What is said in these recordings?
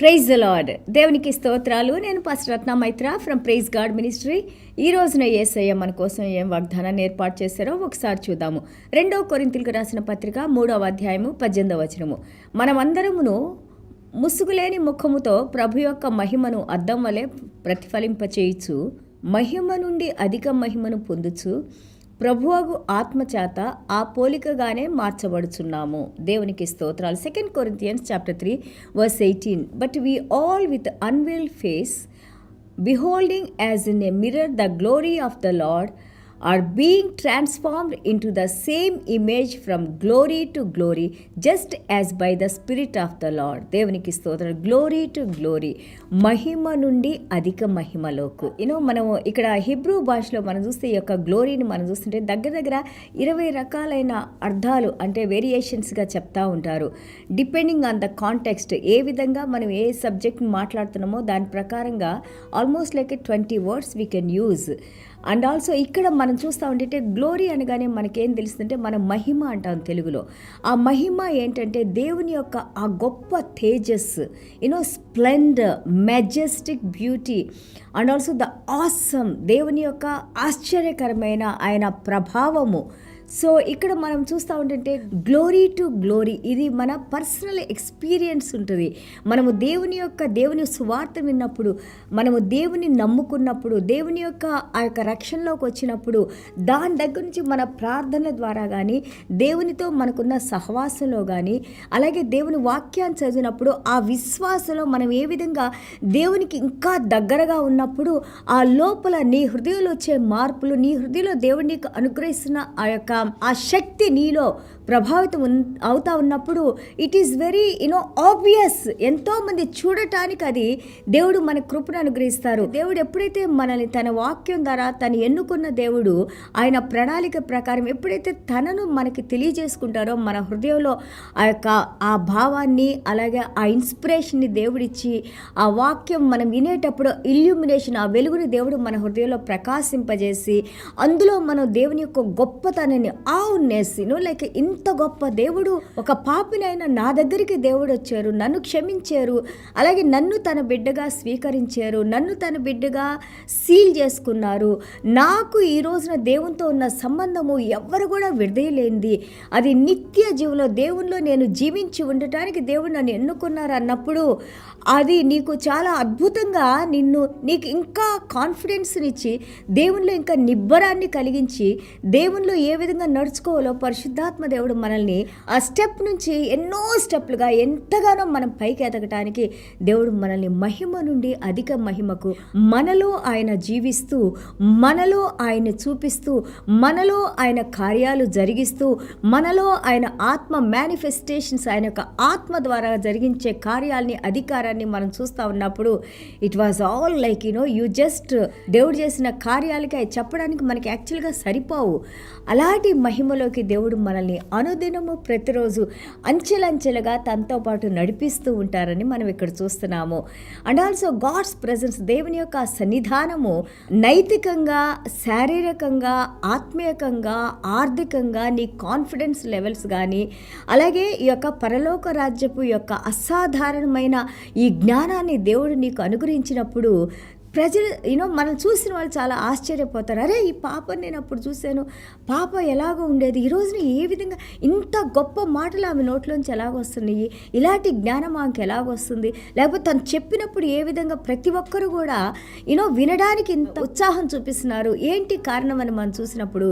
Praise the lord. దేవునికి స్తోత్రాలు. నేను pastor Ratna Maitra from Praise God Ministry. ఈ రోజున యేసయ్య మన కోసం ఏం వాగ్దానాన్ని ఏర్పాటు చేశారో ఒకసారి చూద్దాము. 2 కొరింథీయులకు రాసిన పత్రిక 3వ అధ్యాయము 18వ వచనము. మనమందరమును ముసుగులేని ముఖముతో ప్రభు యొక్క మహిమను అద్దం వలె ప్రతిఫలింపచేయుచు మహిమ నుండి అధిక మహిమను పొందుచు ప్రభువగు ఆత్మచేత ఆ పోలికగానే మార్చబడుచున్నాము. దేవునికి స్తోత్రాలు. 2 Corinthians chapter 3 verse 18. But we all with unveiled face, beholding as in a mirror the glory of the Lord, are being transformed into the same image from glory to glory, just as by the Spirit of the Lord. దేవునికి స్తోత్రం. Glory to glory, మహిమ నుండి అధిక మహిమలోకు. మనం ఇక్కడ Hebrew భాషలో మనం చూస్తే ఈ యొక్క గ్లోరీని మనం చూస్తుంటే దగ్గర 20 రకాలైన అర్థాలు అంటే వేరియేషన్స్గా చెప్తా ఉంటారు. డిపెండింగ్ ఆన్ ద కాంటెక్స్ట్, ఏ విధంగా మనం ఏ సబ్జెక్ట్ని మాట్లాడుతున్నామో దాని ప్రకారంగా almost like 20 words we can use. And also ఇక్కడ మనం చూస్తూ ఉంటే గ్లోరీ అనగానే మనకేం తెలుస్తుందంటే మనం మహిమ అంటాం తెలుగులో. ఆ మహిమ ఏంటంటే దేవుని యొక్క ఆ గొప్ప Tejas, Splendor, Majestic beauty and also the awesome, దేవుని యొక్క ఆశ్చర్యకరమైన ఆయన ప్రభావము. సో ఇక్కడ మనం చూస్తూ ఉంటుంటే గ్లోరీ టు గ్లోరీ, ఇది మన పర్సనల్ ఎక్స్పీరియన్స్ ఉంటుంది. మనము దేవుని సువార్త విన్నప్పుడు, మనము దేవుని నమ్ముకున్నప్పుడు, దేవుని యొక్క ఆ యొక్క రక్షణలోకి వచ్చినప్పుడు, దాని దగ్గర నుంచి మన ప్రార్థన ద్వారా కానీ, దేవునితో మనకున్న సహవాసంలో కానీ, అలాగే దేవుని వాక్యాన్ని చదివినప్పుడు ఆ విశ్వాసంలో మనం ఏ విధంగా దేవునికి ఇంకా దగ్గరగా ఉన్నప్పుడు ఆ లోపల నీ హృదయంలో వచ్చే మార్పులు, నీ హృదయంలో దేవుడు నీకు అనుగ్రహిస్తున్న ఆ శక్తి నీలో ప్రభావితం అవుతా ఉన్నప్పుడు ఇట్ ఈస్ వెరీ ఆబ్వియస్. ఎంతోమంది చూడటానికి అది దేవుడు మన కృపను అనుగ్రహిస్తారు. దేవుడు ఎప్పుడైతే మనల్ని తన వాక్యం ద్వారా తను ఎన్నుకున్న దేవుడు ఆయన ప్రణాళిక ప్రకారం ఎప్పుడైతే తనను మనకి తెలియజేసుకుంటారో, మన హృదయంలో ఆ భావాన్ని అలాగే ఆ ఇన్స్పిరేషన్ని దేవుడిచ్చి ఆ వాక్యం మనం వినేటప్పుడు ఇల్యూమినేషన్, ఆ వెలుగుని దేవుడు మన హృదయంలో ప్రకాశింపజేసి అందులో మనం దేవుని యొక్క గొప్పతనాన్ని లైక్ ఇంత గొప్ప దేవుడు, ఒక పాపినైనా నా దగ్గరికి దేవుడు వచ్చారు, నన్ను క్షమించారు, అలాగే నన్ను తన బిడ్డగా స్వీకరించారు, నన్ను తన బిడ్డగా సీల్ చేసుకున్నారు. నాకు ఈ రోజున దేవునితో ఉన్న సంబంధము ఎవరు కూడా విడదీయలేనిది, అది నిత్య జీవులో దేవునిలో నేను జీవించి ఉండటానికి దేవుడు నన్ను ఎన్నుకున్నారు అన్నప్పుడు అది నీకు చాలా అద్భుతంగా నీకు ఇంకా కాన్ఫిడెన్స్నిచ్చి దేవునిలో ఇంకా నిబ్బరాన్ని కలిగించి దేవునిలో ఏ విధంగా నడుచుకోవాలో పరిశుద్ధాత్మ దేవుడు మనల్ని ఆ స్టెప్ నుంచి ఎన్నో స్టెప్లుగా ఎంతగానో మనం పైకి ఎదగటానికి దేవుడు మనల్ని మహిమ నుండి అధిక మహిమకు, మనలో ఆయన జీవిస్తూ, మనలో ఆయన చూపిస్తూ, మనలో ఆయన కార్యాలు జరిగిస్తూ, మనలో ఆయన ఆత్మ మేనిఫెస్టేషన్స్, ఆయన యొక్క ఆత్మ ద్వారా జరిగించే కార్యాలని, అధికారాన్ని మనం చూస్తూ ఉన్నప్పుడు it was all like you just దేవుడు చేసిన కార్యాలకి అవి చెప్పడానికి మనకి యాక్చువల్గా సరిపోవు. అలాంటి మహిమలోకి దేవుడు మనల్ని అనుదినము ప్రతిరోజు అంచెలంచెలుగా తనతో పాటు నడిపిస్తూ ఉంటారని మనం ఇక్కడ చూస్తున్నాము. అండ్ ఆల్సో గాడ్స్ ప్రెజెన్స్, దేవుని యొక్క సన్నిధానము నైతికంగా, శారీరకంగా, ఆత్మీయకంగా, ఆర్థికంగా నీ కాన్ఫిడెన్స్ లెవెల్స్ కానీ, అలాగే ఈ యొక్క పరలోక రాజ్యపు యొక్క అసాధారణమైన ఈ జ్ఞానాన్ని దేవుడు నీకు అనుగ్రహించినప్పుడు ప్రజలు మనం చూసిన వాళ్ళు చాలా ఆశ్చర్యపోతారు. అరే, ఈ పాపని నేను అప్పుడు చూశాను, పాప ఎలాగో ఉండేది, ఈ రోజున ఏ విధంగా ఇంత గొప్ప మాటలు ఆమె నోట్లోంచి ఎలాగొస్తున్నాయి, ఇలాంటి జ్ఞానం ఆమెకి ఎలాగొస్తుంది, లేకపోతే తను చెప్పినప్పుడు ఏ విధంగా ప్రతి ఒక్కరు కూడా వినడానికి ఇంత ఉత్సాహం చూపిస్తున్నారు, ఏంటి కారణం అని మనం చూసినప్పుడు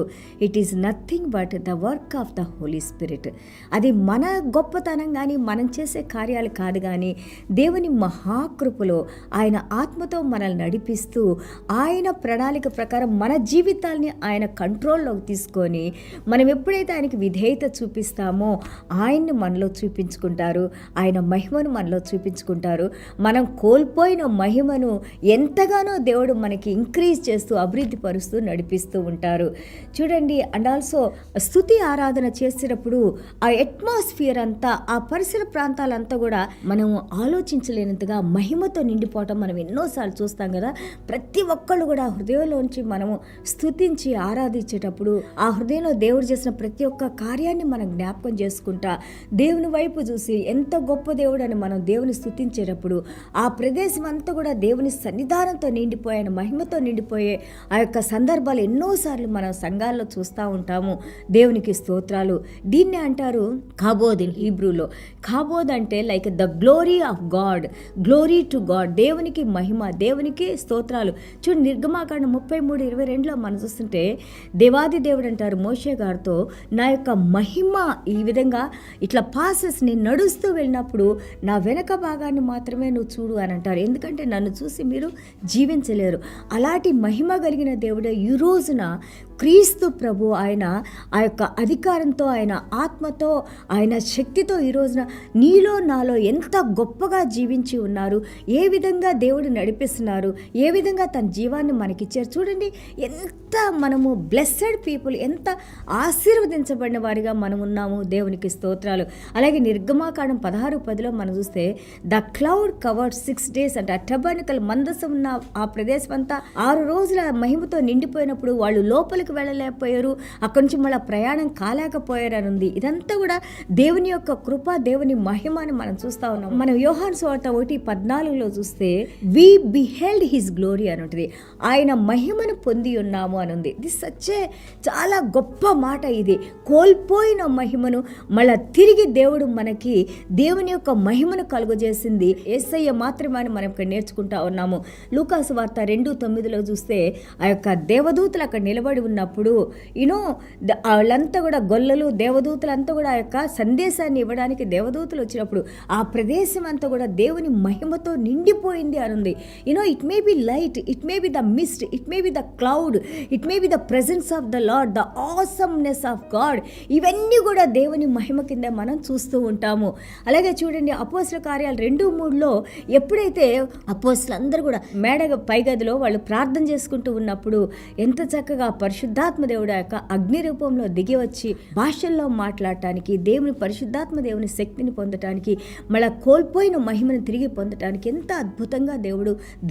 it is nothing but the work of the Holy Spirit. అది మన గొప్పతనం కానీ మనం చేసే కార్యాలు కాదు, కానీ దేవుని మహాకృపలో ఆయన ఆత్మతో మనల్ని నడిపిస్తూ ఆయన ప్రణాళిక ప్రకారం మన జీవితాల్ని ఆయన కంట్రోల్లోకి తీసుకొని మనం ఎప్పుడైతే ఆయనకి విధేయత చూపిస్తామో ఆయన్ని మనలో చూపించుకుంటారు, ఆయన మహిమను మనలో చూపించుకుంటారు. మనం కోల్పోయిన మహిమను ఎంతగానో దేవుడు మనకి ఇంక్రీజ్ చేస్తూ, అభివృద్ధి పరుస్తూ నడిపిస్తూ ఉంటారు. చూడండి, అండ్ ఆల్సో స్తుతి ఆరాధన చేసేటప్పుడు ఆ అట్మాస్ఫియర్ అంతా, ఆ పరిసర ప్రాంతాలంతా కూడా మనం ఆలోచించలేనంతగా మహిమతో నిండిపోవటం మనం ఎన్నోసార్లు చూస్తాం కదా. ప్రతి ఒక్కళ్ళు కూడా హృదయంలోంచి మనము స్తుతించి ఆరాధించేటప్పుడు ఆ హృదయంలో దేవుడు చేసిన ప్రతి ఒక్క కార్యాన్ని మనం జ్ఞాపకం చేసుకుంటా దేవుని వైపు చూసి ఎంత గొప్ప దేవుడు అని మనం దేవుని స్తుతించేటప్పుడు ఆ ప్రదేశం అంతా కూడా దేవుని సన్నిధానంతో నిండిపోయిన మహిమతో నిండిపోయే ఆ యొక్క సందర్భాలు ఎన్నోసార్లు మనం సంఘాల్లో చూస్తూ ఉంటాము. దేవునికి స్తోత్రాలు. దీన్ని అంటారు కాబోద్ ఇన్ హీబ్రూలో. కాబోద్ అంటే like the glory of God, glory to God, దేవునికి మహిమ, దేవునికి స్తోత్రాలు. చూడండి నిర్గమాకాండం 33:22లో మనం చూస్తుంటే దేవాది దేవుడు అంటారు మోషే గారితో, నా యొక్క మహిమ ఈ విధంగా ఇట్లా పాసెస్ నేను నడుస్తూ వెళ్ళినప్పుడు నా వెనక భాగాన్ని మాత్రమే నువ్వు చూడు అని అంటారు. ఎందుకంటే నన్ను చూసి మీరు జీవించలేరు. అలాంటి మహిమ కలిగిన దేవుడే ఈ రోజున క్రీస్తు ప్రభు ఆయన ఆ యొక్క అధికారంతో, ఆయన ఆత్మతో, ఆయన శక్తితో ఈ రోజున నీలో నాలో ఎంత గొప్పగా జీవించి ఉన్నారు, ఏ విధంగా దేవుడు నడిపిస్తున్నారు, ఏ విధంగా తన జీవాన్ని మనకిచ్చారు. చూడండి ఎంత మనము బ్లెస్సెడ్ పీపుల్, ఎంత ఆశీర్వదించబడిన వారిగా మనం ఉన్నాము. దేవునికి స్తోత్రాలు. అలాగే నిర్గమాకాండం 16:10లో మనం చూస్తే ద క్లౌడ్ కవర్డ్ 6 days అంటే ఆ టబర్నకల్ మందసం ఉన్న ఆ ప్రదేశం అంతా 6 రోజుల మహిమతో నిండిపోయినప్పుడు వాళ్ళు లోపలికి వెళ్ళలేకపోయారు, అక్కడి నుంచి మళ్ళీ ప్రయాణం కాలేకపోయారు అని ఉంది. ఇదంతా కూడా దేవుని యొక్క కృప, దేవుని మహిమ అని మనం చూస్తా ఉన్నాం. మనం యోహాను సువార్త 1:14లో చూస్తే వి బిహెల్డ్ హిస్ గ్లోరీ అని ఉంటుంది. ఆయన మహిమను పొంది ఉన్నాము అని ఉంది. ఇది సచ్చే చాలా గొప్ప మాట. ఇది కోల్పోయిన మహిమను మళ్ళా తిరిగి దేవుడు మనకి దేవుని యొక్క మహిమను కలుగజేసింది యేసయ్య మాత్రమే అని మనం ఇక్కడ నేర్చుకుంటా ఉన్నాము. లూకాసు వార్త 2:9లో చూస్తే ఆ యొక్క దేవదూతలు అక్కడ నిలబడి ఉన్నప్పుడు వాళ్ళంతా కూడా గొల్లలు దేవదూతలంతా కూడా ఆ యొక్క సందేశాన్ని ఇవ్వడానికి దేవదూతలు వచ్చినప్పుడు ఆ ప్రదేశం అంతా కూడా దేవుని మహిమతో నిండిపోయింది అని ఉంది. It may be light, it may be the mist, it may be the cloud, it may be the presence of the lord, the awesomeness of God. ఇవన్నీ కూడా దేవుని మహిమ కింద మనం చూస్తూ ఉంటాము. అలాగే చూడండి అపోస్తల కార్యాలు 2:3లో ఎప్పుడైతే అపోస్తలు అందరూ కూడా పైగదిలో వాళ్ళు ప్రార్థన చేసుకుంటూ ఉన్నప్పుడు ఎంత చక్కగా పరిశుద్ధాత్మ దేవుడు యొక్క అగ్ని రూపంలో దిగి వచ్చి భాషల్లో మాట్లాడటానికి, దేవుని పరిశుద్ధాత్మ దేవుని శక్తిని పొందటానికి, మళ్ళీ కోల్పోయిన మహిమను తిరిగి పొందటానికి ఎంత అద్భుతంగా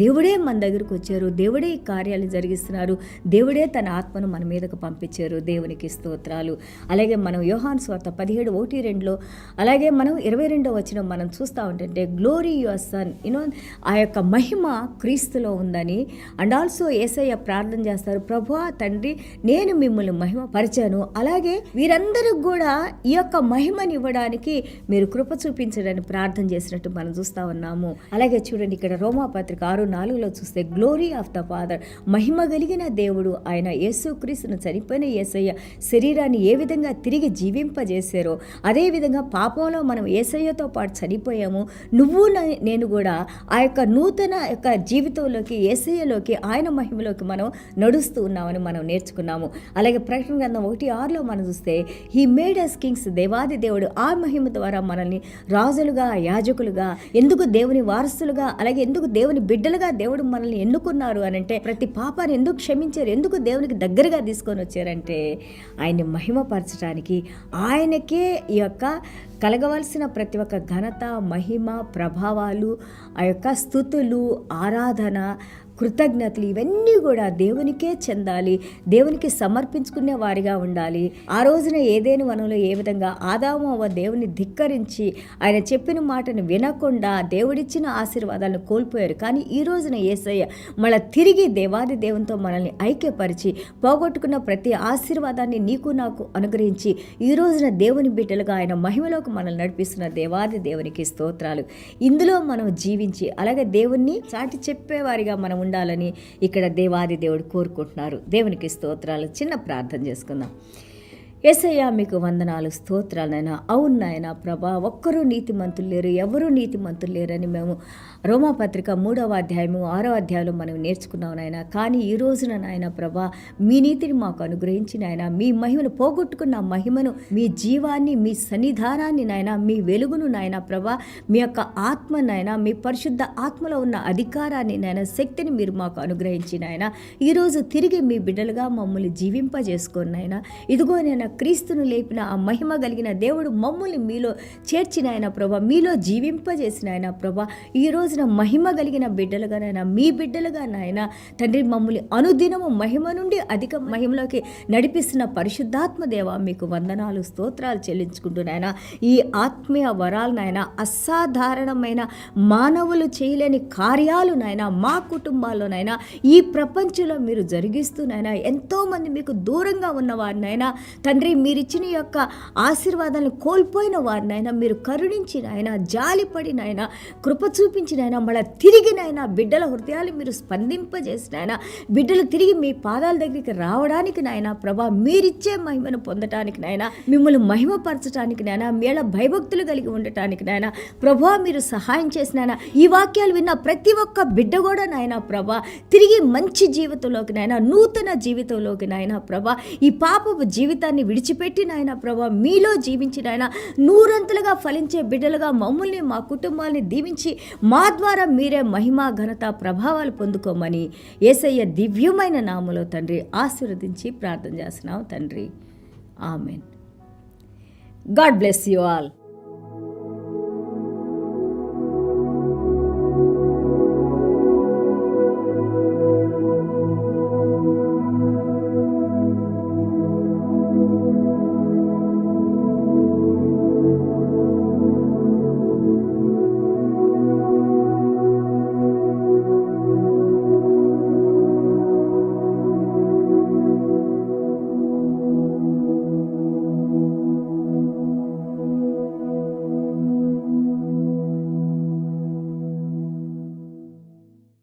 దేవుడే మన దగ్గరకు వచ్చారు. దేవుడే ఈ కార్యాలు జరిగిస్తున్నారు. దేవుడే తన ఆత్మను మన మీదకు పంపించారు. దేవునికి స్తోత్రాలు. అలాగే మనం యోహాను సువార్త 17:1-2లో అలాగే మనం 22వ వచనం మనం చూస్తూ ఉంటుంటే గ్లోరీ యువర్ సన్, ఆ యొక్క మహిమ క్రీస్తులో ఉందని. అండ్ ఆల్సో యేసయ్య ప్రార్థన చేస్తారు, ప్రభువా తండ్రి నేను మిమ్మల్ని మహిమ పరిచాను, అలాగే వీరందరూ కూడా ఈ యొక్క మహిమని ఇవ్వడానికి మీరు కృప చూపించడానికి ప్రార్థన చేసినట్టు మనం చూస్తా ఉన్నాము. అలాగే చూడండి ఇక్కడ రోమాపత్రిక 6:4లో చూస్తే గ్లోరీ ఆఫ్ ద ఫాదర్, మహిమ కలిగిన దేవుడు ఆయన యేసుక్రీస్తును చనిపోయిన యేసయ్య శరీరాన్ని ఏ విధంగా తిరిగి జీవింపజేశారో అదే విధంగా పాపంలో మనం యేసయ్యతో పాటు చనిపోయాము. నువ్వు నేను కూడా ఆ యొక్క నూతన యొక్క జీవితంలోకి, యేసయ్యలోకి, ఆయన మహిమలోకి మనం నడుస్తూ ఉన్నామని మనం నేర్చుకున్నాము. అలాగే ప్రకటన గ్రంథం 1:6లో మనం చూస్తే హీ మేడ్ అస్ కింగ్స్, దేవాది దేవుడు ఆ మహిమ ద్వారా మనల్ని రాజులుగా, యాజకులుగా, ఎందుకు దేవుని వారసులుగా, అలాగే ఎందుకు దేవుని బిడ్డలుగా దేవుడు మనల్ని ఎన్నుకున్నారు అని అంటే, ప్రతి పాపాన్ని ఎందుకు క్షమించారు, ఎందుకు దేవునికి దగ్గరగా తీసుకొని వచ్చారంటే ఆయన్ని మహిమపరచడానికి, ఆయనకే ఈ యొక్క కలగవలసిన ప్రతి ఒక్క ఘనత, మహిమ, ప్రభావాలు, ఆ యొక్క స్తుతులు, ఆరాధన, కృతజ్ఞతలు ఇవన్నీ కూడా దేవునికే చెందాలి. దేవునికి సమర్పించుకునే వారిగా ఉండాలి. ఆ రోజున ఏదేని వనంలో ఏ విధంగా ఆదాము అవ్వ దేవుని ధిక్కరించి ఆయన చెప్పిన మాటను వినకుండా దేవుడిచ్చిన ఆశీర్వాదాలను కోల్పోయారు. కానీ ఈ రోజున యేసయ్య మళ్ళీ తిరిగి దేవాది దేవునితో మనల్ని ఐక్యపరిచి పోగొట్టుకున్న ప్రతి ఆశీర్వాదాన్ని నీకు నాకు అనుగ్రహించి ఈ రోజున దేవుని బిడ్డలుగా ఆయన మహిమలోకి మనల్ని నడిపిస్తున్న దేవాది దేవునికి స్తోత్రాలు. ఇందులో మనం జీవించి అలాగే దేవుణ్ణి చాటి చెప్పేవారిగా మనం ఉండాలని ఇక్కడ దేవాది దేవుడు కోరుకుంటున్నారు. దేవునికి స్తోత్రాలు. చిన్న ప్రార్థన చేసుకుందాం. యేసయ్య మీకు వందనాలు, స్తోత్రాలు నాయన. అవును నాయన ప్రభా, ఒక్కరూ నీతిమంతులు లేరు, ఎవరూ నీతిమంతులు లేరని మేము రోమాపత్రిక 3వ అధ్యాయము 6వ అధ్యాయంలో మనం నేర్చుకున్నాం నాయన. కానీ ఈ రోజున నాయన ప్రభా మీ నీతిని మాకు అనుగ్రహించి నాయన, మీ మహిమను పోగొట్టుకున్న మహిమను, మీ జీవాన్ని, మీ సన్నిధానాన్ని నాయన, మీ వెలుగును నాయన ప్రభా, మీ యొక్క ఆత్మ నాయన, మీ పరిశుద్ధ ఆత్మలో ఉన్న అధికారాన్ని నాయన, శక్తిని మీరు మాకు అనుగ్రహించి నాయన, ఈరోజు తిరిగి మీ బిడ్డలుగా మమ్మల్ని జీవింపజేసుకోండి నాయన. ఇదిగో నేను క్రీస్తును లేపిన ఆ మహిమ కలిగిన దేవుడు మమ్మల్ని మీలో చేర్చిన ఆయన ప్రభా, మీలో జీవింపజేసిన ఆయన ప్రభా, ఈరోజు రోజున మహిమ కలిగిన బిడ్డలుగా నాయన, మీ బిడ్డలుగా నాయన తండ్రి, మమ్మల్ని అనుదినము మహిమ నుండి అధిక మహిమలోకి నడిపిస్తున్న పరిశుద్ధాత్మ దేవ, మీకు వందనాలు, స్తోత్రాలు చెల్లించుకుంటూ నాయన, ఈ ఆత్మీయ వరాలు నాయన, అసాధారణమైన మానవులు చేయలేని కార్యాలు నాయన మా కుటుంబాల్లో నాయన, ఈ ప్రపంచంలో మీరు జరిగిస్తూ నాయన, ఎంతోమంది మీకు దూరంగా ఉన్నవారు నాయన తండ్రి, మీరిచ్చిన యొక్క ఆశీర్వాదాలను కోల్పోయిన వారు నాయన మీరు కరుణించి నాయన, జాలిపడి నాయన, కృప చూపించి నాయన, మళ్ళీ తిరిగి నాయన బిడ్డల హృదయాలు మీరు స్పందింపజేసి నాయన, బిడ్డలు తిరిగి మీ పాదాల దగ్గరికి రావడానికి నాయన ప్రభా, మీరిచ్చే మహిమను పొందటానికి నాయన, మిమ్మల్ని మహిమపరచడానికి నాయన, మేళ భయభక్తులు కలిగి ఉండటానికి నాయన ప్రభా మీరు సహాయం చేసిన నాయన, ఈ వాక్యాలు విన్న ప్రతి ఒక్క బిడ్డ కూడా నాయన ప్రభా తిరిగి మంచి జీవితంలోకి నాయన, నూతన జీవితంలోకి నాయన ప్రభా, ఈ పాపపు జీవితాన్ని విడిచిపెట్టి నాయన ప్రభా మీలో జీవించి నాయన నూరంతులుగా ఫలించే బిడ్డలుగా మమ్మల్ని, మా కుటుంబాన్ని దీవించి మా ద్వారా మీరే మహిమ, ఘనత, ప్రభావాలు పొందుకోమని యేసయ్య దివ్యమైన నామములో తండ్రి ఆశీర్వదించి ప్రార్థన చేస్తున్నాం తండ్రి. Amen. God bless you all.